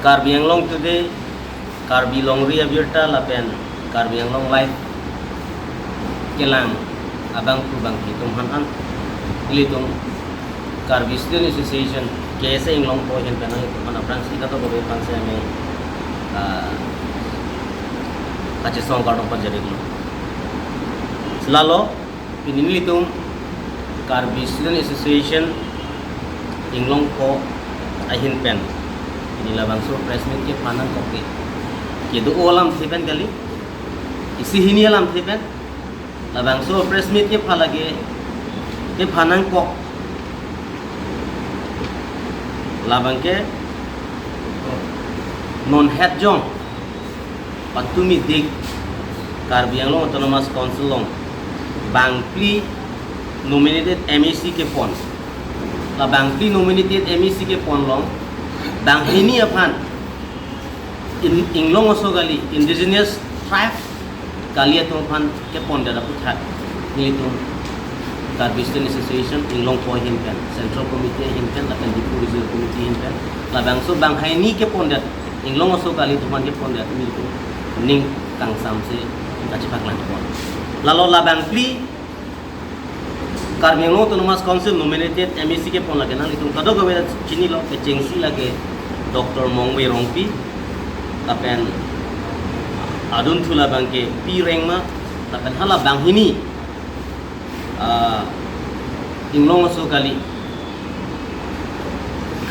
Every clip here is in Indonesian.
Karbi Anglong today, Karbi Longria Birta Lapen, Karbi Anglong Life, Kelang, Abang Kubang Kitung Hanan, Ilitung, Karbi Student Association, KSA Inglong po yan penang ito mana branch kita to bagai pangsa may kacesong karong panjari lo. Selalu pinilitung Karbi Student Association Inglong po ahin pen. Inilah bangso press meet ke panan kopi. Kedu olam thipen kali. Isi hini alam thipen. La bangso press meet ke palage ke panan kok. Labang ke non head jong patumi dik Karbi Anglong Autonomous Council long bangpli nominated MEC ke pon la bangpli nominated MEC ke pon long bang ini apan Inglong osogali indigenous tribe kali itu apan ke pon dada puthat ni itu Karbi Student Association Inglong po hinkan Central Committee hinkan akan di Regional Committee hinkan labang so bang haini ke pondat Inglong so kali tu man ke pondat ni tu ning kang samse kacipak lang pon lalu labang pli Karbi Anglong Autonomous Council nominated MEC ke pon lagi nang itu kado gawe chini lo ke cengsi lagi Dr. Mongwei Rongpi akan adun thula bang ke pi reng ma akan hala bang hini Inglong so kali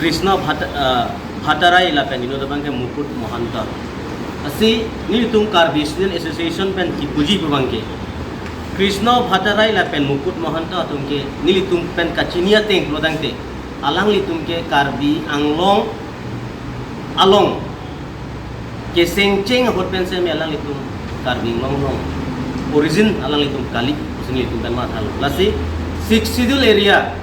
Krishna Bhattarai lapen ino dabang ke Mukut Mohanta asi ni tung Karbi Student Association pen kipuji pabangke Krishna Bhattarai lapen Mukut Mohanta tungke ni tung pen kacinia teng lodangte alang litung ke Karbi Anglong along ke sengceng hot pen se me alang litung Karbi Anglong origin alang litung kali sini itu kan mat halu lasi six schedule area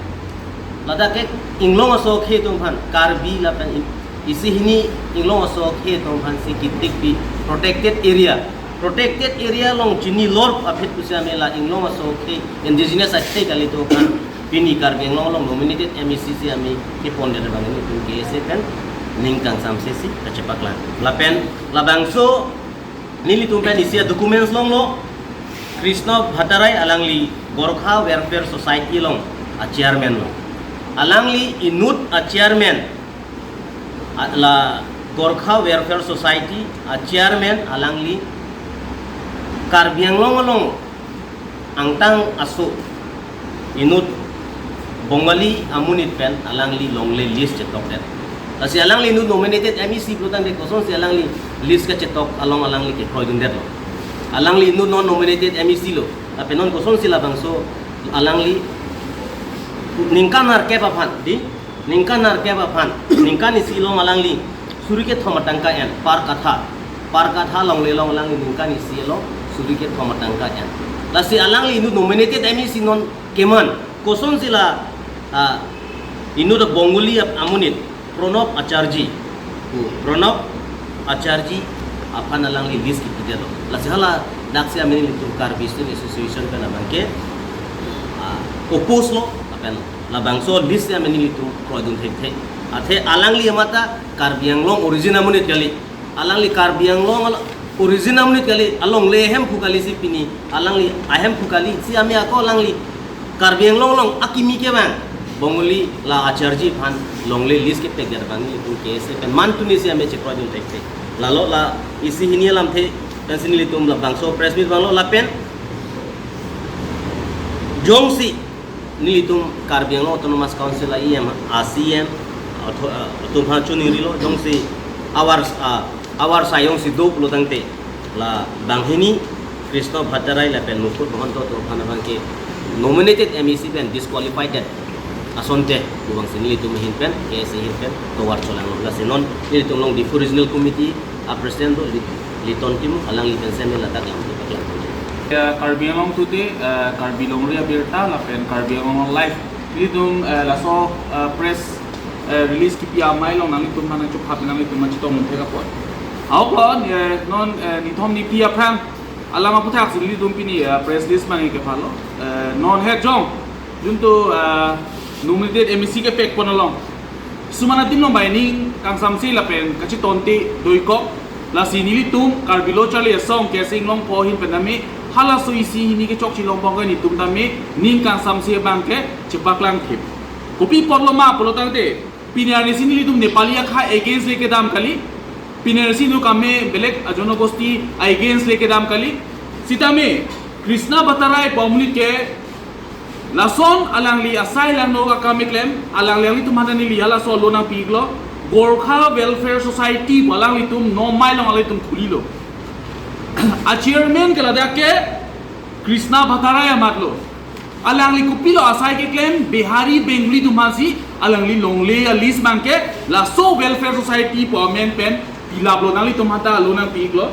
lada ke Inglong asok he tum phan Karbi lapan isi hini Inglong asok he tum phan si kitik bi protected area long chini lor apit pusia mela Inglong asok he indigenous atte kali tu kan pini Karbi Anglong long nominated MECC ami ke ponder bang ini tu KSA kan ningkang samsesi kacepak lan lapen labangso nili tumpen isia documents long lo Krishna Bhattarai alangli Gorkha Welfare Society long a chairman long alangli inut a chairman la Gorkha Welfare Society a chairman alangli Karbi Anglong long angtang asu inut Bongali amunit pen alangli longle list cetok det lasi alangli inut nominated MEC protang de koson si alangli list ka cetok alangli ke proidun det lo alangli nu non nominated MEC lo tapi non kosong sila bangso alangli ningkan narke papan di ningkan narke papan ningkan isi long alangli surike thomatangka en par katha long le long alangli ningkan isi lo surike thomatangka en lasi alangli nu nominated MEC non keman kosong sila inu the Bongoli amunit Pranab Acharji apan alangli list ki dia lo lasi hala daksi amini litu Karbi Student Association kan abangke opos lo apan labangso list amini litu proidun thek athe alangli amata Karbi Anglong origin amunit kali alangli Karbi Anglong origin amunit kali along lehem phukali si pini alangli ahem phukali si ami ako alangli Karbi Anglong long akimi ke bang Bongoli la Acharji phan longle list ke pek bang litu KSA kan mantuni si ame che proidun thek lalu la isi hini alam the dan sini litum bangso press meet banglo lapen jongsi ni litum Karbi Anglong Autonomous Council la IM ACM atau phachu ni rilo jongsi awar sayong si do pulotang te la banghini Krishna Bhattarai lapen Mukut Mohanta to phana bangke nominated MEC pen disqualified that asonte bang sini litum hinpen KSA hinpen to war cholang la senon ni litum long di Regional Committee a president liton tim alang lipen sene latak lang Karbi Anglong today Karbi Longria Birta lapen Karbi Anglong live litum laso press release ki pia mai long nang litum mana chuk hap nang litum chitong mun thega pot aupon non nithom ni pia pram alama puthak sili litum pini press list mangi ke phalo non head jong junto nominated MEC ke pek ponalong sumana tim long binding kang samsi la pen kachitonti doiko la sinilitum karbilo chali song kesing long po hin penami hala so isi ni ke chok chilong pong ni tum dami ning kang samsi bangke chepaklang thip kopi porloma polotante pinari sinilitum nepalia kha against leke dam kali pinari sinu kame belek ajonogosti against leke dam kali sitame krishna batarai pomni ke lason alangli asai lano ka kami claim alangli tumhana ni lihala so lona piglo Gorkha Welfare Society balangli tum no mai long alai tum khulilo a chairman kala dake Krishna Bhattarai amatlo alangli kupilo asai ke claim Bihari Bengali tumasi alangli longle list banke laso Welfare Society pomen pen pilablo nali tumhata lona piglo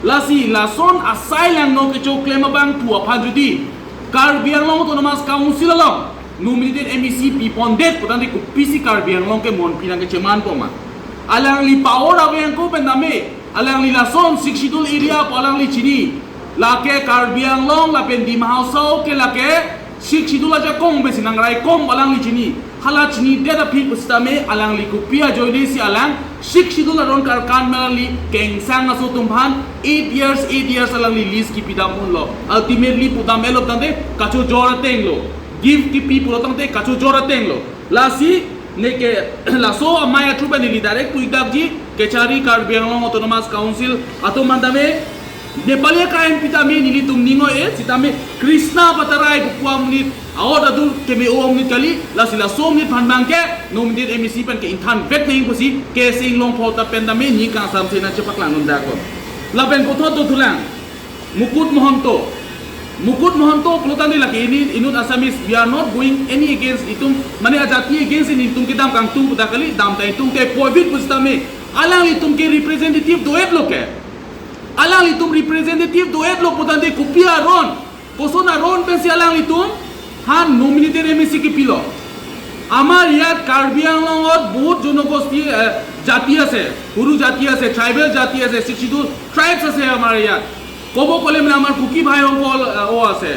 lasi lason asai lang no ke cho claim bang tu aphadridi Karbi Anglong Autonomous Council along nominated MEC Pipondet potante ku PC Karbi Anglong ke mon pinang ke ceman poma alang li power awen ko pendame alang li lason sikshidul area alang li chini lake Karbi Anglong la pendi mahauso ke lake sikshidul aja kong besinang rai kong alang li chini hala chini data phi pustame alang li ku pia joini si alang sikshidul aron karkan melali kengsang aso tumphan 8 years alang li list ki pidam lo ultimately pudamelo tande kacho jorateng lo give ki people tante kacho jorateng lo lasi neke laso amaya trupa ni direct tu idabji kechari Karbi Anglong Autonomous Council ato mandame Nepali kain pitame nili tum ningo sitame Krishna Bhattarai kuamnit award adu keme omnit kali lasi laso omnit phanbangke nominated MEC pen ke inthan vet nei kusi ke sing long phota pendame ni ka samse na chepaklang nunda ko laben potho to thulang Mukut Mohanto pelotani lagi ini inut Assamese we are not going any against itum mane ajati against ini itum kita kang tu puta kali dam tai itum ke covid pustame alang itum ke representative doet loke alang itum representative doet lok putante kupia ron kosona ron pensi alang itum han nominated MEC ki pilo আমার ইয়াত কাৰ্বি আংলঙত বহুত জনগোষ্ঠী জাতি আছে গুৰু জাতি আছে ট্ৰাইবেল জাতি আছে শিক্ষিত ট্ৰাইবস আছে আমাৰ ইয়াত কব কলে মানে আমাৰ কুকি ভাইসকল ও আছে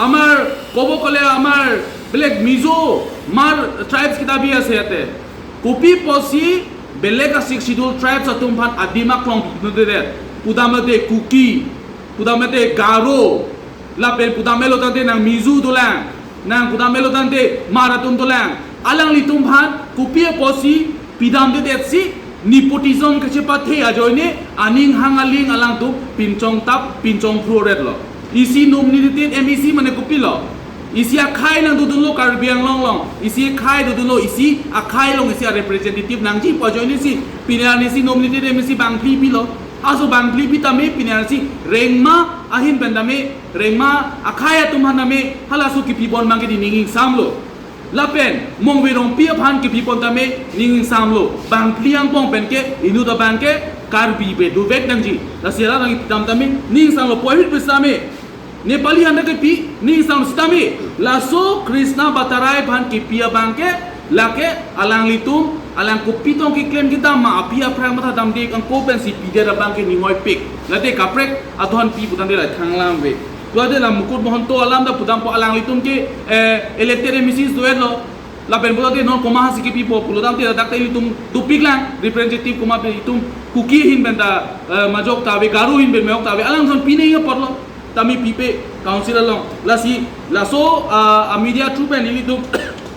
আমাৰ কব কলে আমাৰ বেলেগ মিজো মাৰ ট্ৰাইবস কিতাবি আছে ইয়াতে কুপি পছি বেলেগ শিক্ষিত ট্ৰাইবস তুমফান আদিমা ক্লং নদে পুদামতে কুকি পুদামতে গাৰো লাপেল পুদামেলো তাতে না মিজো দোলাং nang kudamelo tante marathon tolang alang litum bhan kupie posi pidam de detsi nepotism kache pathe ajoine aning hangaling alang tu pinchong tap pinchong floret lo isi nominated MEC mane kupilo isi akhai nang dudulo Karbi Anglong long isi khai dudulo isi akhai long isi representative nangji pojoine si pinani si nominated MEC bangli pilo aso bangli pitame pinasi rengma ahin pendame rengma akhaya tumhaname halasu ki pibon mangke di ninging samlo lapen mongwerong pia phan ki pibon tame ninging samlo bangpliang pong penke inu da bangke Karbi be du vek nangji la sela nang tam tame ning samlo poit besame Nepali handa ke pi ning samlo sitame laso Krishna Bhattarai phan ki pia bangke lake alang litum alang kupitong ki claim kita ma apia prang mata dam de kan ko pen si pide da bangke ni ngoi pik late kaprek athon pi putan de la thanglam ve to de la Mukut Mohanto alam da pudam po alang litum ke elected MECs doelo la pen putan de non koma ha siki pi po pulodam te dak te litum tu piklang representative koma pe litum kuki hin benda majok ta ve garu hin ben meok ta ve alang son pine ya porlo tami pipe council along la si la so a media troop en litum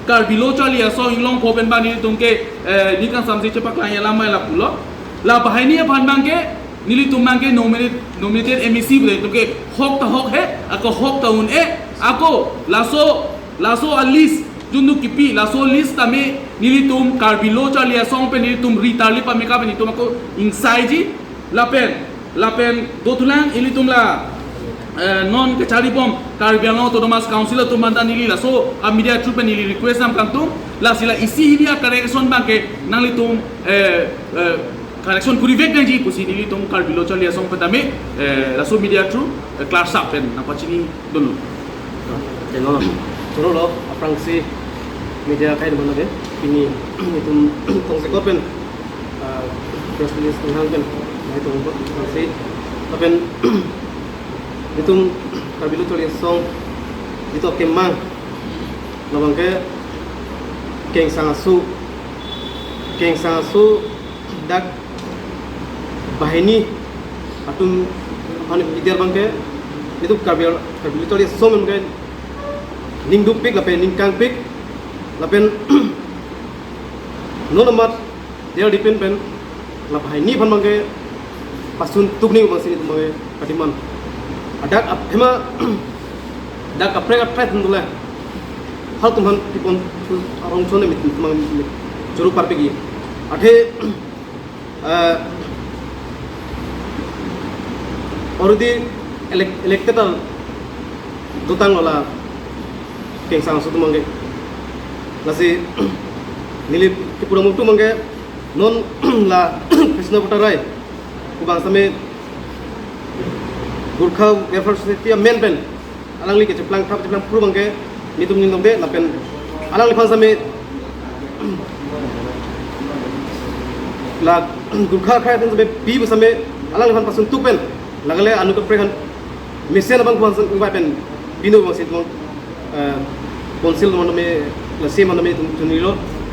Karbilo chali aso inglong ko ben bani tungke ni kan samsi cepak la ya lama la pulo la bahani phan bangke nili tumangke nominated MEC bule tungke hok ta hok he ako hok ta un ako laso a list jundu kipi laso list tame nili tum Karbilo chali aso pe nili tum ritali pa meka bani tum ako inside lapen dotulang ili tum la non kecari bom Karbi Anglong Autonomous Council tu mantan nili la so a media troop nili request am kantung la sila isi hidia correction bangke nang litum correction kurivek nang ji kusi nili tum Karbilo chali asong patame la so media troop class up pen na pachini dulu teno toro lo aprang si media kai de manade ini itum tong se kopen press release tang pen mai tong ko si apen itum Karbilo chali song itu kemang nabangke keng sangasu dak bahini atum hani ideal bangke itu karbil toli som mungkin ning du pik lapen ning kang pik lapen no namat dia dipin pen la bahini pan bangke pasun tukni bang sini bangke katiman adak hema dak aprek tundule hal tuman tipon arong chone mit tumang juru parpegi ade already elected dutang lola kengsang sutu mangge lasi nilip kipura mutu mangge non la Krishna Bhattarai kubang same Gurkha Welfare Society main pen alang li ke ceplang puru mangge nitum nindong de lapen alang li fan same la Gurkha khai pen same bi same alang li fan pasun tupen lagale anu ke prehan mesen abang kuan sang pen binu bang sit bang konsil mana me la se mana me tunilo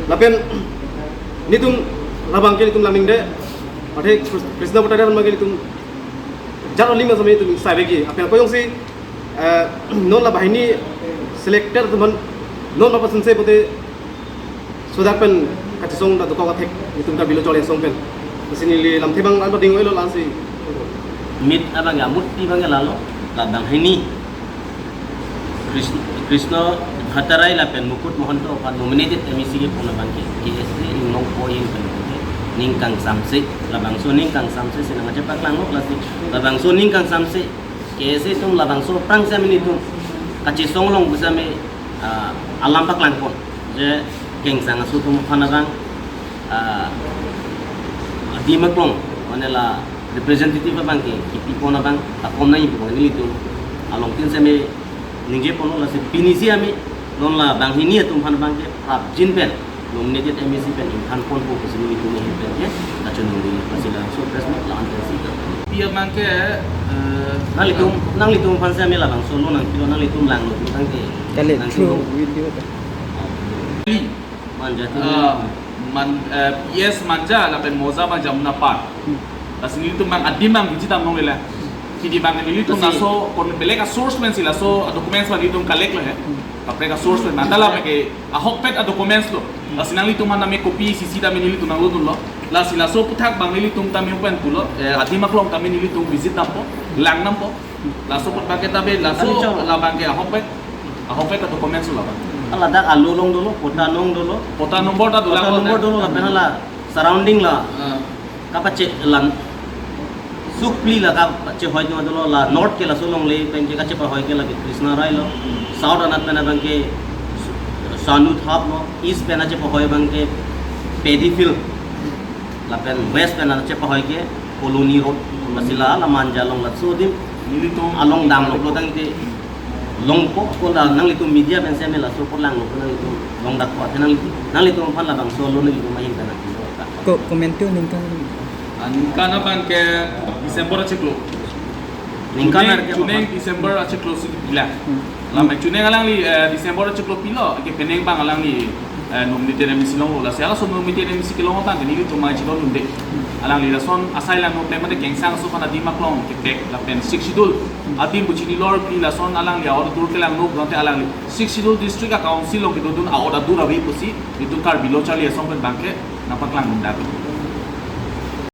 lapen nitum labang ke nitum laming de ade Krishna Bhattarai mage nitum jaro lima sama itu sabegi apa yang koyong si non la bahini selector teman non apa sense bote sudah pen kacisong da dokong atek nitum ka bilo chole song pen sini li lam thebang alba ding oilo lansi mit abang ya muti bang lalo labang ini Krishna Bhattarai lapen Mukut Mohanto pa nominated MEC ke puna bangke KSD nong poin pen ningkang samse labang so ningkang samse sinang aja pak langok lasik labang so ningkang samse KSD tum labang so prang sa minitum kaci songlong bisa me alam pak langkon je geng sang asu tum panarang di maklong manela representative bangke kipi pona bang akom nai po ni itu along tin sa me ninge pono lasik pinisi ami non la bang hini tum pan bangke prap jin pen nominated MEC pen kan pon po kesini itu nih pen ya kacun ini masih langsung press not lah antar sih Pia bangke nang litum pan saya mela bang solo nang kilo nang litum lang lo tang ke kali true video manja man yes manja lapen moza bang jamuna par asini itu bang adimang dijita mong lela kidi bang ini itu naso kon belega source men sila so documents bang itu kalek lo ya kapre ka source men mandala ke ahok pet documents lo asinang itu man nami copy sisi da menili tu nanglo dun lo la sila so puthak bang nili tum tami upen tulo adimak long tami nili tum visit nampo lang nampo la so put bangke tabe la so la bangke ahok pet documents lo bang ala dak alulong dulu pota nomor ta dulang dulu la penala surrounding la kapace lan sukpli la kapace hoy no dulu la north ke la solong le penke kace pa hoy ke la Krishna Rai lo south anat pena bangke Sanu thap no east pena ce pa hoy bangke Paddyfield la pen west pena ce pa hoy ke Colony Road masila la manjalong la sodim nili tum along dam lo tang ke longpo ko la nang litum media ben se mela so ko lang lo nang litum long dak pa nang litum pan la bang solo ni litum mahin kana ko komento ningkang kana bangke December chiklo ningkan Chuneng December chiklo si bila lamai Chuneng alang li December chiklo pilo ke peneng bang alang li nominated MEC long la sala so nominated MEC long bang ni litum mai chiklo lunde alang li rason asai lang no tema de kengsang so kana dimak long ke tek la pen 6 schedule adim buchini lor pi la son alang li aur dur ke lang no bronte alang li 6 schedule district council long ke dun aur dur awi pusi itu kar bilo chali asong pen bangke napak lang munda